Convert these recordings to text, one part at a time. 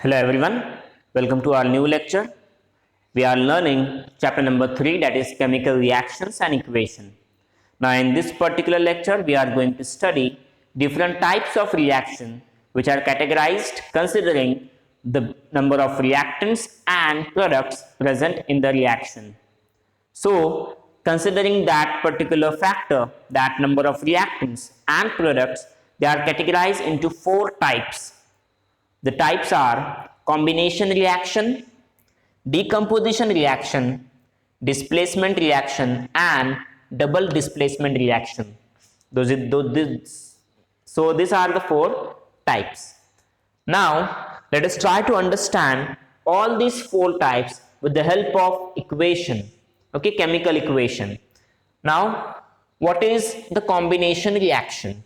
Hello everyone, welcome to our new lecture. We are learning chapter number 3, that is chemical reactions and equation. Now in this particular lecture we are going to study different types of reaction which are categorized considering the number of reactants and products present in the reaction. So considering that particular factor, that number of reactants and products, they are categorized into 4 types. The types are combination reaction, decomposition reaction, displacement reaction, and double displacement reaction. So these are the 4 types. Now let us try to understand all these 4 types with the help of equation, okay, chemical equation. Now what is the combination reaction?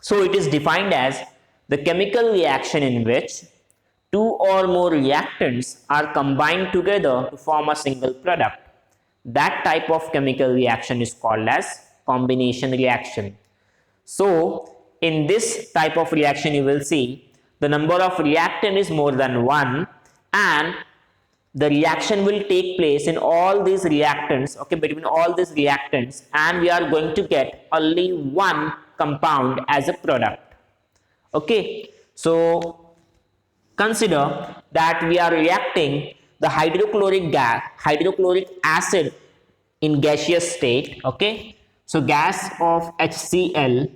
So it is defined as the chemical reaction in which 2 or more reactants are combined together to form a single product. That type of chemical reaction is called as combination reaction. So in this type of reaction you will see the number of reactant is more than 1 and the reaction will take place in all these reactants, okay, between all these reactants, and we are going to get only one compound as a product. Okay, so consider that we are reacting the hydrochloric acid in gaseous state. Okay, so gas of HCl,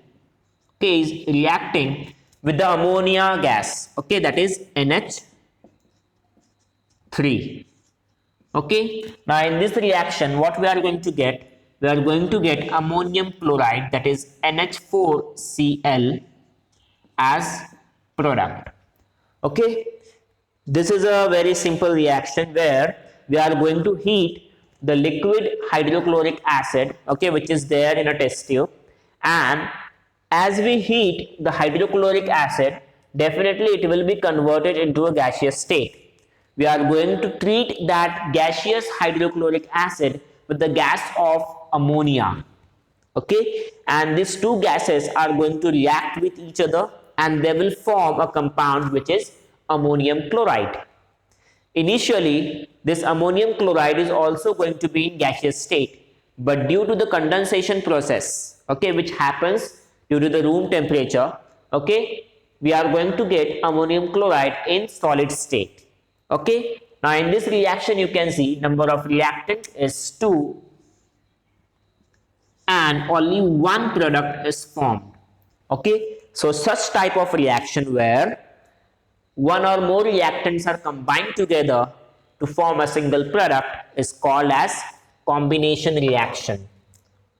okay, is reacting with the ammonia gas, okay, that is NH3. Okay, now in this reaction what we are going to get, we are going to get ammonium chloride, that is NH4Cl, as product. Okay, this is a very simple reaction where we are going to heat the liquid hydrochloric acid, okay, which is there in a test tube, and as we heat the hydrochloric acid, definitely it will be converted into a gaseous state. We are going to treat that gaseous hydrochloric acid with the gas of ammonia. Okay, and these two gases are going to react with each other and they will form a compound which is ammonium chloride. Initially this ammonium chloride is also going to be in gaseous state, but due to the condensation process, okay, which happens due to the room temperature, okay, we are going to get ammonium chloride in solid state. Okay, now in this reaction you can see number of reactant is 2 and only one product is formed. Okay, so such type of reaction where one or more reactants are combined together to form a single product is called as combination reaction.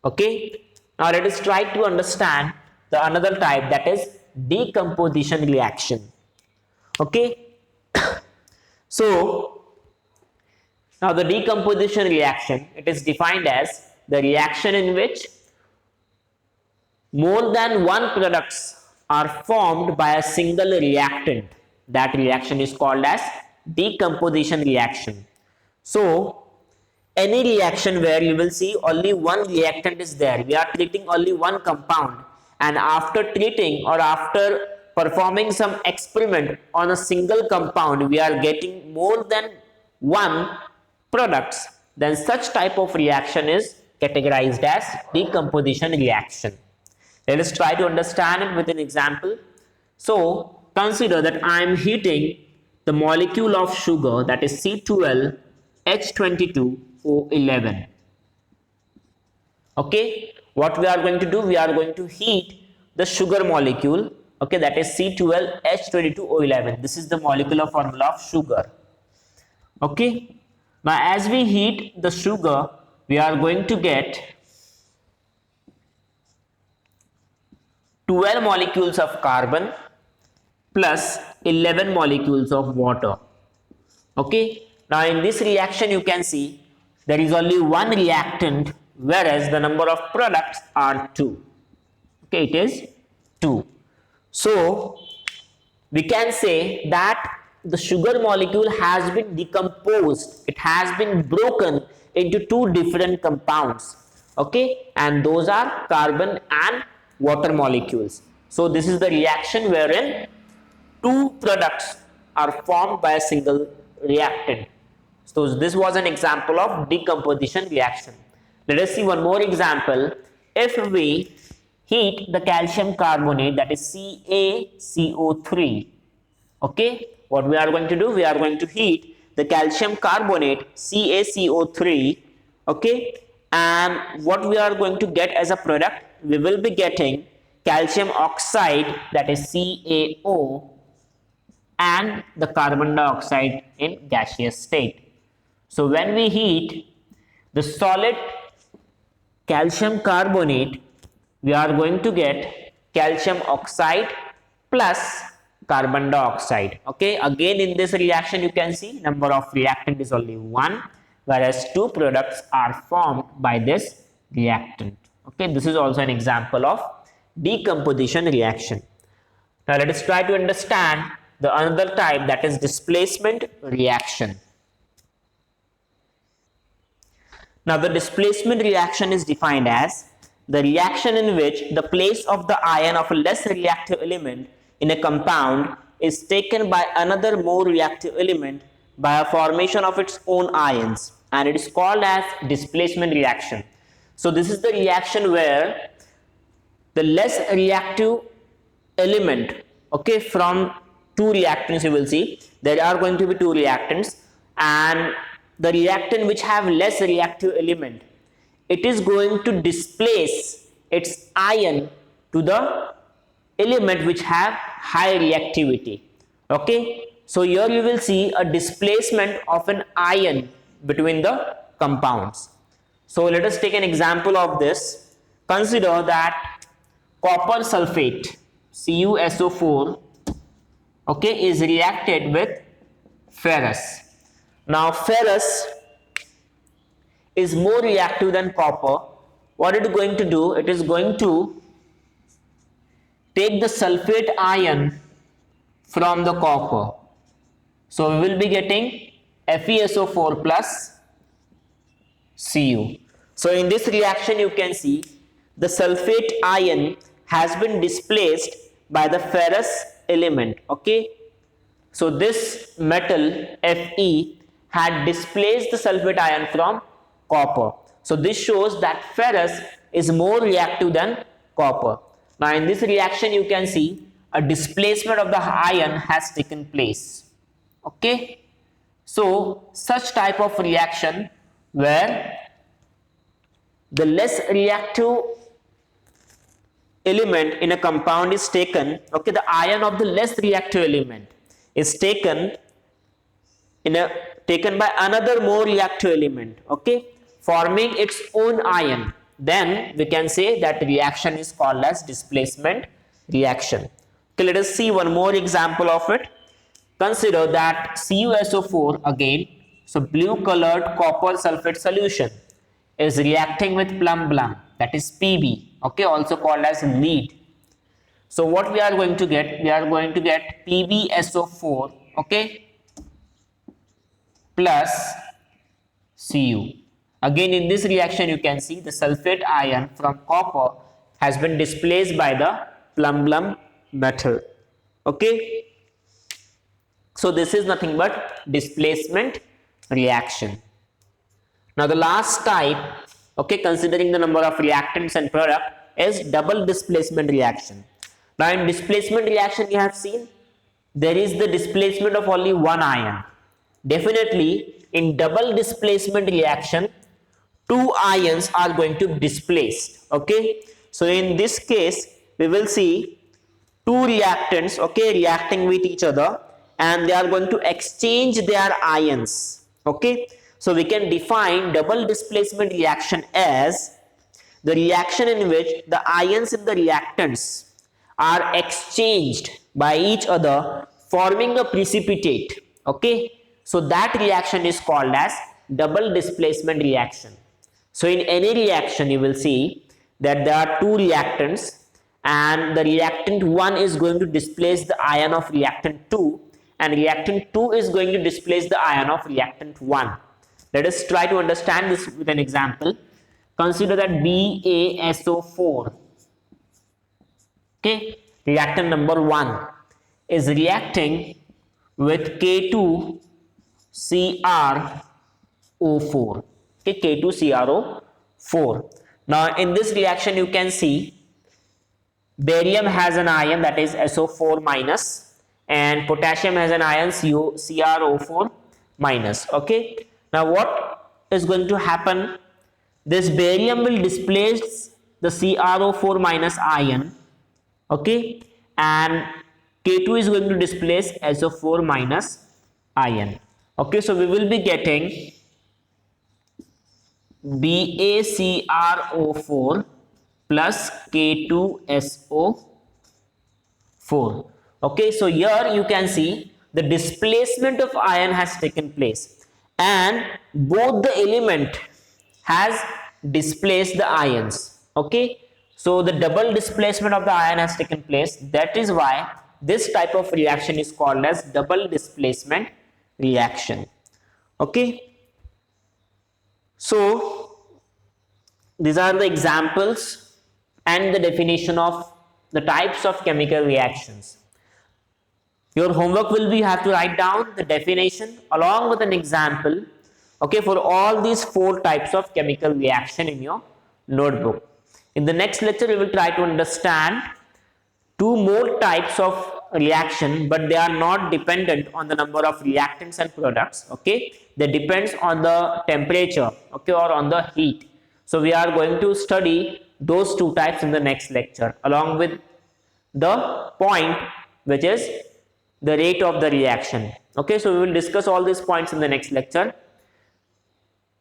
Okay, now let us try to understand the another type, that is decomposition reaction. Okay, so now the decomposition reaction, it is defined as the reaction in which more than one products are formed by a single reactant. That reaction is called as decomposition reaction. So any reaction where you will see only one reactant is there, we are treating only one compound, and after treating or after performing some experiment on a single compound we are getting more than one products, then such type of reaction is categorized as decomposition reaction. Let us try to understand it with an example. So consider that I am heating the molecule of sugar, that is C12H22O11. Okay, what we are going to do, we are going to heat the sugar molecule, okay, that is C12H22O11. this is the molecular formula of sugar. Okay, now as we heat the sugar we are going to get 12 molecules of carbon plus 11 molecules of water. Okay, now in this reaction you can see there is only one reactant whereas the number of products are 2. Okay, it is 2. So we can say that the sugar molecule has been decomposed, it has been broken into 2 different compounds, okay, and those are carbon and water molecules. So this is the reaction wherein 2 products are formed by a single reactant. So this was an example of decomposition reaction. Let us see one more example. If we heat the calcium carbonate, that is CaCO3, okay, what we are going to do, we are going to heat the calcium carbonate CaCO3, okay, and what we are going to get as a product, we will be getting calcium oxide, that is CaO, and the carbon dioxide in gaseous state. So when we heat the solid calcium carbonate, we are going to get calcium oxide plus carbon dioxide. Okay, again in this reaction you can see number of reactant is only 1, whereas 2 products are formed by this reactant. Okay, this is also an example of decomposition reaction. Now let us try to understand the another type, that is displacement reaction. Now the displacement reaction is defined as the reaction in which the place of the ion of a less reactive element in a compound is taken by another more reactive element by a formation of its own ions, and it is called as displacement reaction. So this is the reaction where the less reactive element, okay, from 2 reactants, you will see there are going to be 2 reactants, and the reactant which have less reactive element, it is going to displace its ion to the element which have high reactivity. Okay, so here you will see a displacement of an ion between the compounds. So let us take an example of this. Consider that copper sulfate CuSO4, okay, is reacted with ferrous. Now ferrous is more reactive than copper. What it is going to do, it is going to take the sulfate ion from the copper. So we will be getting FeSO4 plus Cu. So in this reaction you can see the sulfate ion has been displaced by the ferrous element. Okay, so this metal Fe had displaced the sulfate ion from copper. So this shows that ferrous is more reactive than copper. Now in this reaction you can see a displacement of the ion has taken place. Okay, so such type of reaction where the less reactive element in a compound is taken, okay, the ion of the less reactive element is taken by another more reactive element, okay, forming its own ion, then we can say that reaction is called as displacement reaction. Okay, let us see one more example of it. Consider that CuSO4 again, so blue colored copper sulfate solution is reacting with plum, that is Pb, okay, also called as lead. So what we are going to get, we are going to get PbSO4, okay, plus Cu. Again in this reaction you can see the sulfate ion from copper has been displaced by the plum metal. Okay, so this is nothing but displacement reaction. Now the last type, okay, considering the number of reactants and product, is double displacement reaction. Now in displacement reaction you have seen there is the displacement of only one ion. Definitely in double displacement reaction 2 ions are going to be displaced. Okay, so in this case we will see 2 reactants, okay, reacting with each other, and they are going to exchange their ions. Okay, so we can define double displacement reaction as the reaction in which the ions in the reactants are exchanged by each other, forming a precipitate. Okay, so that reaction is called as double displacement reaction. So in any reaction you will see that there are 2 reactants, and the reactant 1 is going to displace the ion of reactant 2, and reactant 2 is going to displace the ion of reactant 1. Let us try to understand this with an example. Consider that BaSO4, okay, reactant number 1 is reacting with K2CrO4. Okay, K2CrO4. Now in this reaction you can see barium has an ion, that is SO4 minus, and potassium has an ion CrO4 minus. Okay, now what is going to happen? This barium will displace the CrO4 minus ion, okay, and K2 is going to displace SO4 minus ion. Okay, so we will be getting BaCrO4 plus K2SO4. Okay, so here you can see the displacement of ion has taken place and both the element has displaced the ions. Okay, so the double displacement of the ion has taken place. That is why this type of reaction is called as double displacement reaction. Okay, so these are the examples and the definition of the types of chemical reactions. Your homework will be, you have to write down the definition along with an example, okay, for all these 4 types of chemical reaction in your notebook. In the next lecture we will try to understand 2 more types of reaction, but they are not dependent on the number of reactants and products. Okay, they depends on the temperature, okay, or on the heat. So we are going to study those 2 types in the next lecture along with the point, which is the rate of the reaction. Okay, so we will discuss all these points in the next lecture.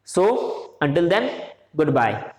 So until then, goodbye.